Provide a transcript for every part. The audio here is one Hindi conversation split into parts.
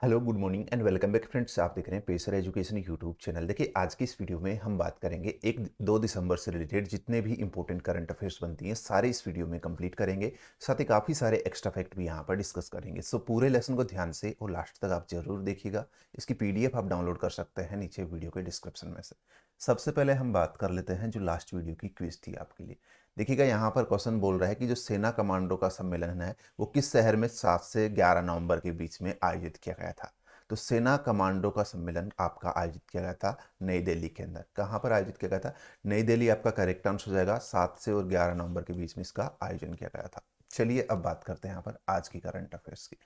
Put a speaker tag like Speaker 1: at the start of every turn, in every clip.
Speaker 1: Hello good morning and welcome back friends. आप देख रहे हैं पेसर एजुकेशन यूट्यूब चैनल। देखिए आज की इस वीडियो में हम बात करेंगे 1-2 दिसंबर से रिलेटेड जितने भी इंपॉर्टेंट करंट अफेयर्स बनती हैं सारे इस वीडियो में कंप्लीट करेंगे। साथ ही काफ़ी सारे एक्स्ट्रा फैक्ट भी यहाँ पर डिस्कस करेंगे। सो पूरे लेसन को ध्यान से और लास्ट तक आप जरूर देखिएगा। इसकी पीडीएफ आप डाउनलोड कर सकते हैं नीचे वीडियो के डिस्क्रिप्शन में से। सबसे पहले हम बात कर लेते हैं जो लास्ट वीडियो की क्विज थी आपके लिए। देखिएगा यहाँ पर क्वेश्चन बोल रहा है कि जो सेना कमांडो का सम्मेलन है वो किस शहर में 7 से 11 नवंबर के बीच में आयोजित किया गया था। तो सेना कमांडो का सम्मेलन आपका आयोजित किया गया था नई दिल्ली के अंदर। कहाँ पर आयोजित किया गया था? नई दिल्ली आपका करेक्ट आंसर हो जाएगा। 7 से और 11 नवंबर के बीच में इसका आयोजन किया गया था। चलिए अब बात करते हैं यहाँ पर आज की करंट अफेयर्स की।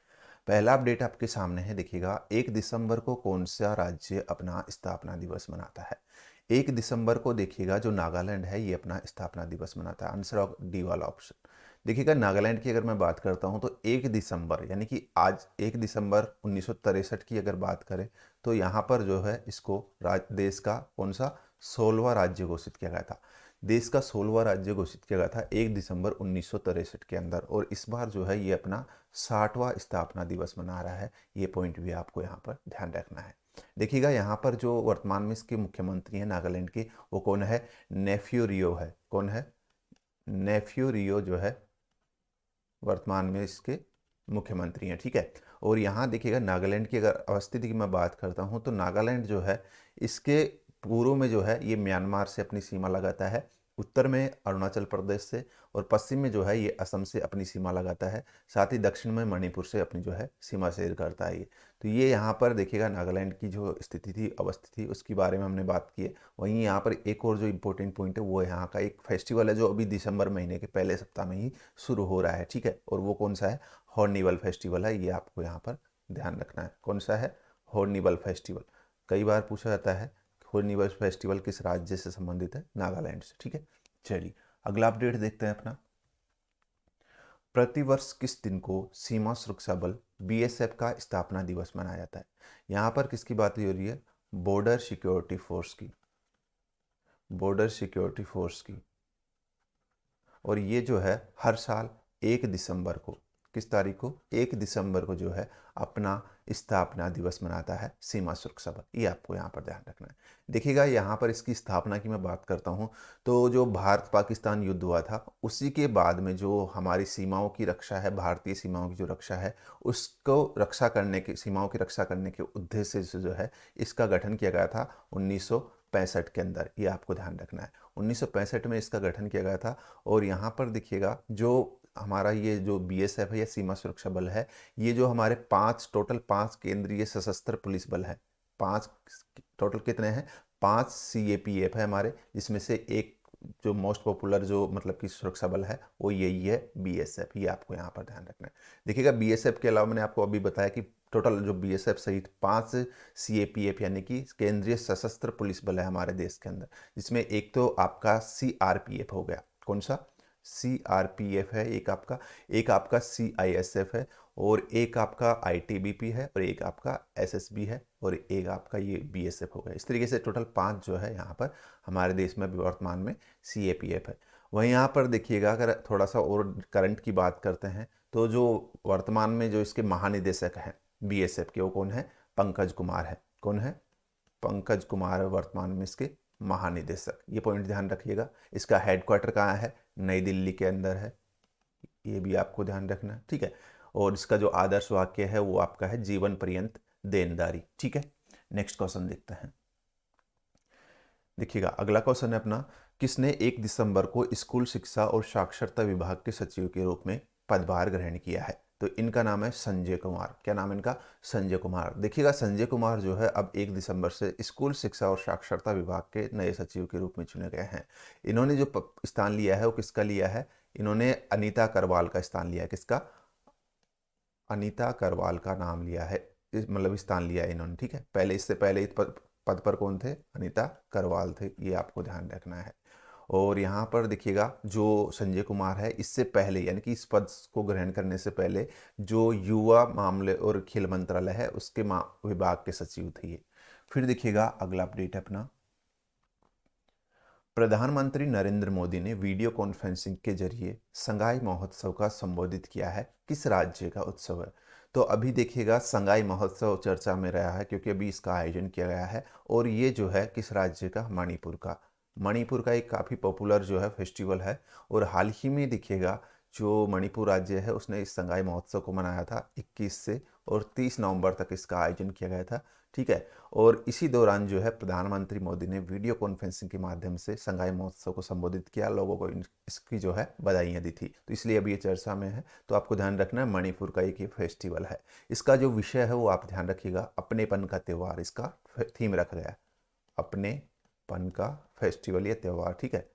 Speaker 1: पहला अपडेट आपके सामने है। देखिएगा 1 दिसंबर को कौन सा राज्य अपना स्थापना दिवस मनाता है? 1 दिसंबर को देखिएगा जो नागालैंड है ये अपना स्थापना दिवस मनाता है। आंसर ऑफ डी वाला ऑप्शन। देखिएगा नागालैंड की अगर मैं बात करता हूं तो 1 दिसंबर यानी कि आज 1 दिसंबर 1963 की अगर बात करें तो यहाँ पर जो है इसको देश का कौन सा 16वां राज्य घोषित किया गया था। देश का 16वां राज्य घोषित किया गया था 1 दिसंबर 1963 के अंदर। और इस बार जो है ये अपना 60वां स्थापना दिवस मना रहा है। ये पॉइंट भी आपको यहाँ पर ध्यान रखना है। देखिएगा यहाँ पर जो वर्तमान में इसके मुख्यमंत्री हैं नागालैंड के वो कौन है? नेफ्यू रियो है। कौन है? नेफ्यू रियो जो है वर्तमान में इसके मुख्यमंत्री हैं। ठीक है। और यहाँ देखिएगा नागालैंड की अगर अवस्थिति की मैं बात करता हूँ तो नागालैंड जो है इसके पूर्व में जो है ये म्यांमार से अपनी सीमा लगाता है, उत्तर में अरुणाचल प्रदेश से, और पश्चिम में जो है ये असम से अपनी सीमा लगाता है। साथ ही दक्षिण में मणिपुर से अपनी जो है सीमा शेयर करता है ये। तो ये यहाँ पर देखिएगा नागालैंड की जो स्थिति थी, अवस्थिति थी, उसके बारे में हमने बात की है। वहीं यहाँ पर एक और जो इम्पोर्टेंट पॉइंट है वो यहाँ का एक फेस्टिवल है जो अभी दिसंबर महीने के पहले सप्ताह में ही शुरू हो रहा है। ठीक है। और वो कौन सा है? हॉर्निवल फेस्टिवल है। ये आपको यहाँ पर ध्यान रखना है। कौन सा है? हॉर्निवल फेस्टिवल। कई बार पूछा जाता है हॉर्निवल फेस्टिवल किस राज्य से संबंधित है? नागालैंड से। ठीक है। चलिए अगला अपडेट देखते हैं अपना। प्रतिवर्ष किस दिन को सीमा सुरक्षा बल बीएसएफ का स्थापना दिवस मनाया जाता है? यहाँ पर किसकी बात हो रही है? बॉर्डर सिक्योरिटी फोर्स की। बॉर्डर सिक्योरिटी फोर्स की। और ये जो है हर साल 1 दिसंबर को, किस तारीख को? 1 दिसंबर को जो है अपना स्थापना दिवस मनाता है सीमा सुरक्षा बल। ये आपको यहाँ पर ध्यान रखना है। देखिएगा यहाँ पर इसकी स्थापना की मैं बात करता हूँ तो जो भारत पाकिस्तान युद्ध हुआ था उसी के बाद में जो हमारी सीमाओं की रक्षा है, भारतीय सीमाओं की जो रक्षा है उसको रक्षा करने के, सीमाओं की रक्षा करने के उद्देश्य से जो है इसका गठन किया गया था 1965 के अंदर। ये आपको ध्यान रखना है। 1965 में इसका गठन किया गया था। और यहाँ पर देखिएगा जो हमारा ये जो बीएसएफ है या सीमा सुरक्षा बल है, ये जो हमारे टोटल पांच केंद्रीय सशस्त्र पुलिस बल है। पांच टोटल कितने हैं? 5 सीएपीएफ है हमारे, जिसमें से एक जो मोस्ट पॉपुलर जो मतलब कि सुरक्षा बल है वो यही है बीएसएफ। ये आपको यहाँ पर ध्यान रखना है। देखिएगा बीएसएफ के अलावा मैंने आपको अभी बताया कि टोटल जो बीएसएफ सहित 5 सीएपीएफ यानी कि केंद्रीय सशस्त्र पुलिस बल है हमारे देश के अंदर, जिसमें एक तो आपका सीआरपीएफ हो गया। कौन सा? सीआरपीएफ है एक आपका सीआईएसएफ है, और एक आपका आईटीबीपी है, और एक आपका एसएसबी है, और एक आपका ये बीएसएफ हो गया। इस तरीके से टोटल 5 जो है यहाँ पर हमारे देश में वर्तमान में सीएपीएफ है। वहीं यहाँ पर देखिएगा अगर थोड़ा सा और करंट की बात करते हैं तो जो वर्तमान में जो इसके महानिदेशक हैं बीएसएफ के वो कौन है? पंकज कुमार है। कौन है? पंकज कुमार है वर्तमान में इसके महानिदेशक। ये पॉइंट ध्यान रखिएगा। इसका हेडक्वार्टर कहाँ है? नई दिल्ली के अंदर है। ये भी आपको ध्यान रखना है। ठीक है। और इसका जो आदर्श वाक्य है वो आपका है जीवन पर्यंत देनदारी। ठीक है। नेक्स्ट क्वेश्चन देखते हैं। देखिएगा अगला क्वेश्चन है अपना, किसने 1 दिसंबर को स्कूल शिक्षा और साक्षरता विभाग के सचिव के रूप में पदभार ग्रहण किया है? तो इनका नाम है संजय कुमार। क्या नाम है इनका? संजय कुमार। देखिएगा संजय कुमार जो है अब 1 दिसंबर से स्कूल शिक्षा और साक्षरता विभाग के नए सचिव के रूप में चुने गए हैं। इन्होंने जो स्थान लिया है वो किसका लिया है? इन्होंने अनीता करवाल का स्थान लिया है। किसका? अनीता करवाल का नाम लिया है, मतलब स्थान लिया है इन्होंने। ठीक है। पहले इससे पहले इस पद पर कौन थे? अनीता करवाल थे। ये आपको ध्यान रखना है। और यहाँ पर देखिएगा जो संजय कुमार है इससे पहले यानी कि इस पद को ग्रहण करने से पहले जो युवा मामले और खेल मंत्रालय है उसके विभाग के सचिव थे ये। फिर देखिएगा अगला अपडेट है अपना, प्रधानमंत्री नरेंद्र मोदी ने वीडियो कॉन्फ्रेंसिंग के जरिए संगाई महोत्सव का संबोधित किया है। किस राज्य का उत्सव है? तो अभी देखिएगा संगाई महोत्सव चर्चा में रहा है क्योंकि अभी इसका आयोजन किया गया है और ये जो है किस राज्य का, मणिपुर का एक काफ़ी पॉपुलर जो है फेस्टिवल है। और हाल ही में देखिएगा जो मणिपुर राज्य है उसने इस संगाई महोत्सव को मनाया था 21 से और 30 नवंबर तक इसका आयोजन किया गया था, ठीक है। और इसी दौरान जो है प्रधानमंत्री मोदी ने वीडियो कॉन्फ्रेंसिंग के माध्यम से संगाई महोत्सव को संबोधित किया, लोगों को इसकी जो है बधाइयाँ दी थी। तो इसलिए अभी ये चर्चा में है। तो आपको ध्यान रखना है मणिपुर का एक ये फेस्टिवल है। इसका जो विषय है वो आप ध्यान रखिएगा, अपनेपन का त्यौहार इसका थीम रखा गया है, अपनेपन का फेस्टिवल या त्यौहार, ठीक है।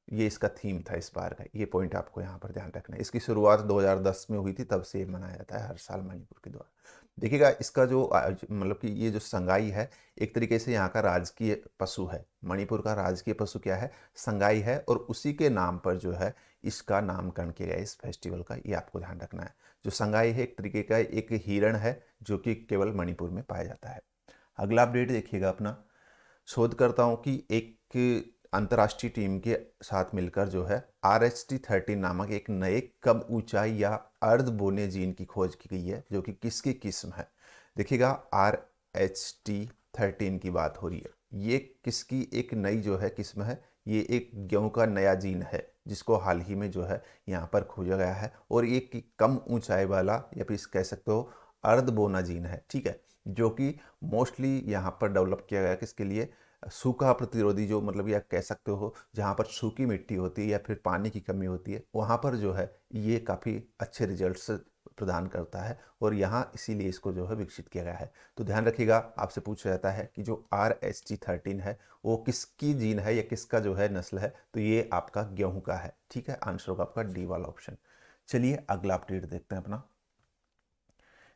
Speaker 1: ये इसका थीम था इस बार का, ये पॉइंट आपको यहाँ पर ध्यान रखना है। इसकी शुरुआत 2010 में हुई थी, तब से ये मनाया जाता है हर साल मणिपुर के द्वारा। देखिएगा इसका जो मतलब कि ये जो संगाई है एक तरीके से यहाँ का राजकीय पशु है। मणिपुर का राजकीय पशु क्या है, संगाई है, और उसी के नाम पर जो है इसका नामकरण किया गया है इस फेस्टिवल का, ये आपको ध्यान रखना है। जो संगाई है एक तरीके का एक हिरण है जो कि केवल मणिपुर में पाया जाता है। अगला अपडेट देखिएगा अपना, शोधकर्ताओं की एक अंतर्राष्ट्रीय टीम के साथ मिलकर जो है RHT13 नामक एक नए कम ऊंचाई या अर्ध बोने जीन की खोज की गई है, जो कि किसकी किस्म है। देखिएगा RH13 की बात हो रही है, ये किसकी एक नई जो है किस्म है, ये एक गेहूं का नया जीन है जिसको हाल ही में जो है यहाँ पर खोजा गया है। और ये कम ऊंचाई वाला या फिर कह सकते हो अर्ध बोना जीन है, ठीक है, जो कि मोस्टली यहाँ पर डेवलप किया गया है किसके लिए, सूखा प्रतिरोधी, जो मतलब या कह सकते हो जहाँ पर सूखी मिट्टी होती है या फिर पानी की कमी होती है वहाँ पर जो है ये काफ़ी अच्छे रिजल्ट्स प्रदान करता है और यहाँ इसीलिए इसको जो है विकसित किया गया है। तो ध्यान रखिएगा, आपसे पूछा जाता है कि जो RH13 है वो किसकी जीन है या किसका जो है नस्ल है, तो ये आपका गेहूं का है, ठीक है। आंसर होगा आपका डी वाला ऑप्शन। चलिए अगला अपडेट देखते हैं अपना।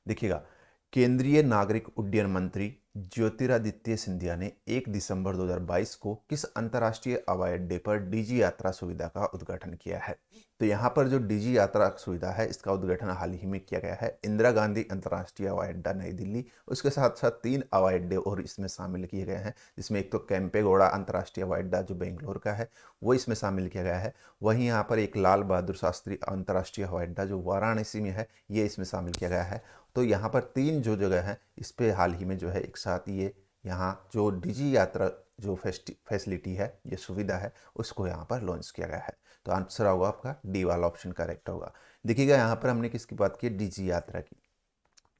Speaker 1: देखिएगा केंद्रीय नागरिक उड्डयन मंत्री ज्योतिरादित्य सिंधिया ने 1 दिसंबर 2022 को किस अंतर्राष्ट्रीय हवाई अड्डे पर डीजी यात्रा सुविधा का उद्घाटन किया है। तो यहाँ पर जो डीजी यात्रा सुविधा है इसका उद्घाटन हाल ही में किया गया है इंदिरा गांधी अंतर्राष्ट्रीय हवाई अड्डा नई दिल्ली। उसके साथ साथ 3 हवाई अड्डे और इसमें शामिल किए गए हैं, जिसमें एक तो कैंपेगौड़ा अंतर्राष्ट्रीय हवाई अड्डा जो बेंगलोर का है वो इसमें शामिल किया गया है। वहीं यहाँ पर एक लाल बहादुर शास्त्री अंतर्राष्ट्रीय हवाई अड्डा जो वाराणसी में है ये इसमें शामिल किया गया है। तो यहाँ पर 3 जो जगह हैं इस पे हाल ही में जो है एक साथ ये यहाँ जो डीजी यात्रा जो फैसिलिटी है, ये सुविधा है, उसको यहाँ पर लॉन्च किया गया है। तो आंसर होगा आपका डी वाला ऑप्शन करेक्ट होगा। देखिएगा यहाँ पर हमने किसकी बात की, डीजी यात्रा की।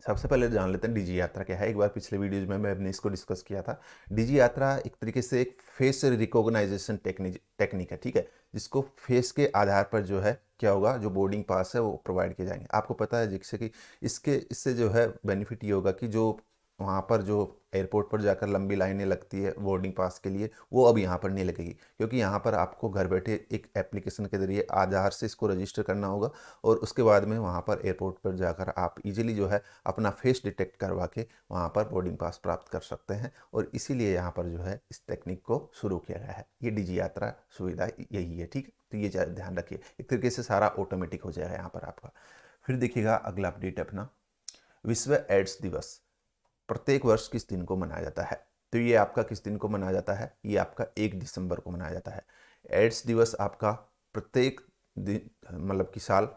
Speaker 1: सबसे पहले जान लेते हैं डीजी यात्रा क्या है। एक बार पिछले वीडियोज में मैंने इसको डिस्कस किया था। डीजी यात्रा एक तरीके से एक फेस रिकॉग्नाइजेशन टेक्निक है, ठीक है, जिसको फेस के आधार पर जो है क्या होगा, जो बोर्डिंग पास है वो प्रोवाइड किए जाएंगे। आपको पता है जिससे कि इससे जो है बेनिफिट ये होगा कि जो वहाँ पर जो एयरपोर्ट पर जाकर लंबी लाइनें लगती है बोर्डिंग पास के लिए, वो अब यहाँ पर नहीं लगेगी, क्योंकि यहाँ पर आपको घर बैठे एक एप्लीकेशन के जरिए आधार से इसको रजिस्टर करना होगा और उसके बाद में वहाँ पर एयरपोर्ट पर जाकर आप इजीली जो है अपना फेस डिटेक्ट करवा के वहाँ पर बोर्डिंग पास प्राप्त कर सकते हैं। और इसीलिए यहाँ पर जो है इस टेक्निक को शुरू किया गया है। ये डीजी यात्रा सुविधा यही है, ठीक है। तो ये ध्यान रखिए, एक तरीके से सारा ऑटोमेटिक हो जाएगा यहाँ पर आपका। फिर देखिएगा अगला अपडेट अपना, विश्व एड्स दिवस प्रत्येक वर्ष किस दिन को मनाया जाता है। तो ये आपका किस दिन को मनाया जाता है, ये आपका 1 दिसंबर को मनाया जाता है। एड्स दिवस आपका प्रत्येक दिन मतलब कि साल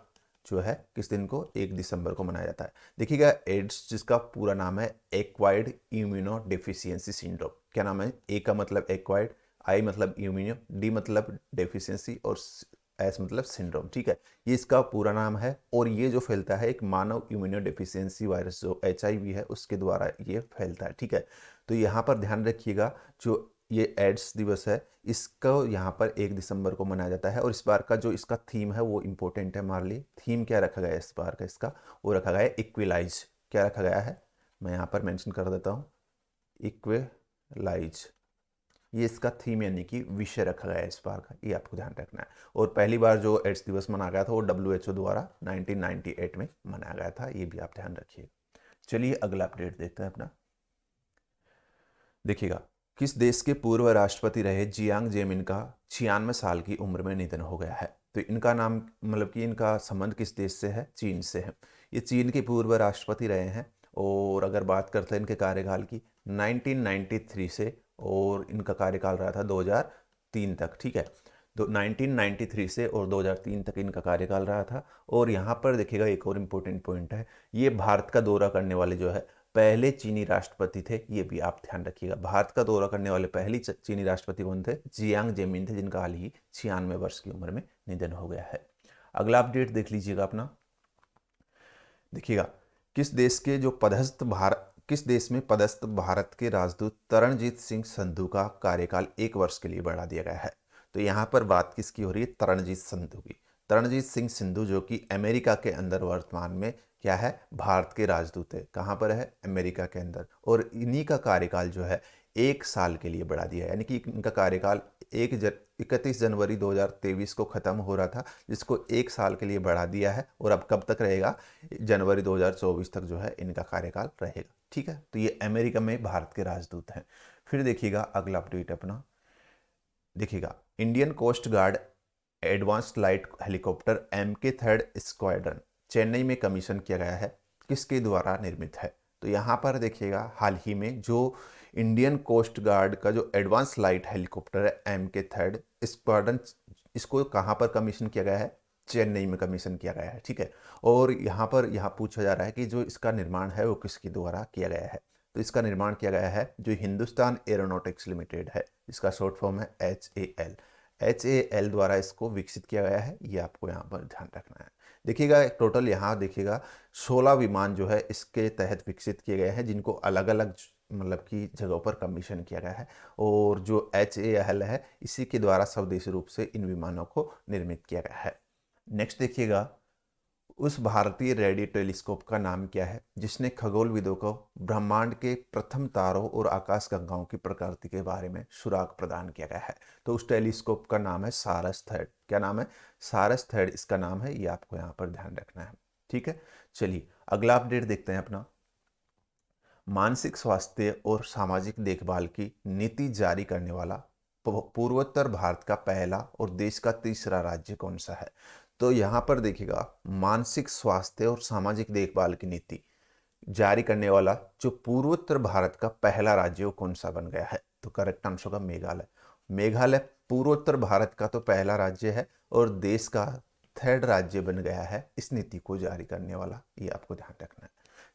Speaker 1: जो है किस दिन को, 1 दिसंबर को मनाया जाता है। देखिएगा एड्स जिसका पूरा नाम है एक्वायर्ड इम्यूनो डेफिशिएंसी सिंड्रोम। क्या नाम है, ए का मतलब एक्वायर्ड, आई मतलब इम्यूनो, डी मतलब डेफिशिएंसी और एस मतलब सिंड्रोम, ठीक है। ये इसका पूरा नाम है और ये जो फैलता है एक मानव इम्यूनो डेफिशिएंसी वायरस जो HIV है उसके द्वारा ये फैलता है, ठीक है। तो यहाँ पर ध्यान रखिएगा जो ये एड्स दिवस है इसको यहाँ पर 1 दिसंबर को मनाया जाता है। और इस बार का जो इसका थीम है वो इम्पोर्टेंट है हमारे लिए। थीम क्या रखा गया है इस बार का, इसका वो रखा गया है इक्विलाइज। क्या रखा गया है, मैं यहाँ पर मेंशन कर देता हूँ, इक्विलाइज। ये इसका थीम यानी कि विषय रखा गया है इस बार का, ये आपको ध्यान रखना है। और पहली बार जो एड्स दिवस मनाया गया था वो WHO द्वारा 1998 में मनाया गया था, ये भी आप ध्यान रखिए। चलिए अगला अपडेट देखते हैं अपना। देखिएगा किस देश के पूर्व राष्ट्रपति रहे जियांग जेमिन का 96 साल की उम्र में निधन हो गया है। तो इनका नाम मतलब कि इनका संबंध किस देश से है, चीन से है। ये चीन के पूर्व राष्ट्रपति रहे हैं और अगर बात करते हैं इनके कार्यकाल की 1993 से, और इनका कार्यकाल रहा था 2003 तक, ठीक है। तो 1993 से और 2003 तक इनका कार्यकाल रहा था। और यहाँ पर देखिएगा एक और इम्पोर्टेंट पॉइंट है, ये भारत का दौरा करने वाले जो है पहले चीनी राष्ट्रपति थे। ये भी आप ध्यान रखिएगा, भारत का दौरा करने वाले पहली चीनी राष्ट्रपति कौन थे? जियांग जेमिन थे, जिनका हाल ही 96 वर्ष की उम्र में निधन हो गया है। अगला अपडेट देख लीजिएगा अपना। देखिएगा, किस देश में पदस्थ भारत के राजदूत तरणजीत सिंह संधू का कार्यकाल 1 वर्ष के लिए बढ़ा दिया गया है? तो यहाँ पर बात किसकी हो रही है? तरणजीत संधू की। तरणजीत सिंह संधू जो कि अमेरिका के अंदर वर्तमान में क्या है? भारत के राजदूत है। कहाँ पर है? अमेरिका के अंदर। और इन्हीं का कार्यकाल जो है 1 साल के लिए बढ़ा दिया है, यानी कि इनका कार्यकाल 31 जनवरी 2023 को खत्म हो रहा था, जिसको 1 साल के लिए बढ़ा दिया है। और अब कब तक रहेगा? जनवरी 2024 तक जो है इनका कार्यकाल रहेगा। ठीक है, तो ये अमेरिका में भारत के राजदूत हैं। फिर देखिएगा अगला अपडेट अपना। देखिएगा, Indian coast guard advanced light helicopter MK3 squadron Chennai में कमीशन किया गया है, किसके द्वारा निर्मित है? तो यहाँ पर देखिएगा, हाल ही में जो इंडियन कोस्ट गार्ड का जो एडवांस लाइट हेलीकॉप्टर है MK3 स्क्वाड्रन, इसको कहाँ पर कमीशन किया गया है? चेन्नई में कमीशन किया गया है। ठीक है, और यहाँ पूछा जा रहा है कि जो इसका निर्माण है वो किसके द्वारा किया गया है? तो इसका निर्माण किया गया है जो हिंदुस्तान एरोनॉटिक्स लिमिटेड है, इसका शॉर्ट फॉर्म है HAL द्वारा इसको विकसित किया गया है। ये आपको यहाँ पर ध्यान रखना है। देखिएगा, टोटल यहाँ देखिएगा 16 विमान जो है इसके तहत विकसित किए गए हैं, जिनको अलग अलग मतलब की जगहों पर कमीशन किया गया है। और जो HAL है, इसी के द्वारा स्वदेशी रूप से इन विमानों को निर्मित किया गया है। नेक्स्ट देखिएगा, उस भारतीय रेडियो टेलीस्कोप का नाम क्या है जिसने खगोलविदों को ब्रह्मांड के प्रथम तारों और आकाशगंगाओं की प्रकृति के बारे में सुराग प्रदान किया गया है? तो उस टेलीस्कोप का नाम है सारस थर्ड। क्या नाम है? सारस थर्ड इसका नाम है। ये आपको यहाँ पर ध्यान रखना है। ठीक है, चलिए अगला अपडेट देखते हैं अपना। मानसिक स्वास्थ्य और सामाजिक देखभाल की नीति जारी करने वाला पूर्वोत्तर भारत का पहला और देश का तीसरा राज्य कौन सा है? तो यहाँ पर देखिएगा, मानसिक स्वास्थ्य और सामाजिक देखभाल की नीति जारी करने वाला जो पूर्वोत्तर भारत का पहला राज्य वो कौन सा बन गया है? तो करेक्ट आंसर होगा मेघालय। मेघालय पूर्वोत्तर भारत का तो पहला राज्य है और देश का थर्ड राज्य बन गया है इस नीति को जारी करने वाला। ये आपको ध्यान रखना है।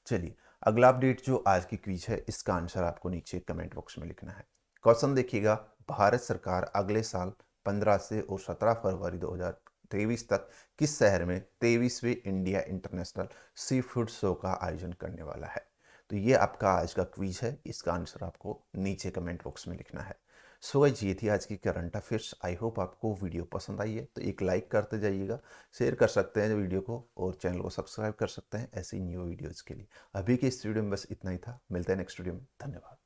Speaker 1: चलिए अगला अपडेट जो आज की क्विज है, इसका आंसर आपको नीचे कमेंट बॉक्स में लिखना है। क्वेश्चन देखिएगा, भारत सरकार अगले साल 15 से और 17 फरवरी 2023 तक किस शहर में 23वें India international sea food show का आयोजन करने वाला है? तो ये आपका आज का क्विज है, इसका आंसर आपको नीचे कमेंट बॉक्स में लिखना है। सो गाइस, ये थी आज की करंट अफेयर्स। आई होप आपको वीडियो पसंद आई है, तो एक लाइक करते जाइएगा, शेयर कर सकते हैं वीडियो को और चैनल को सब्सक्राइब कर सकते हैं ऐसी न्यू वीडियोज़ के लिए। अभी के इस वीडियो में बस इतना ही था, मिलते हैं नेक्स्ट वीडियो में। धन्यवाद।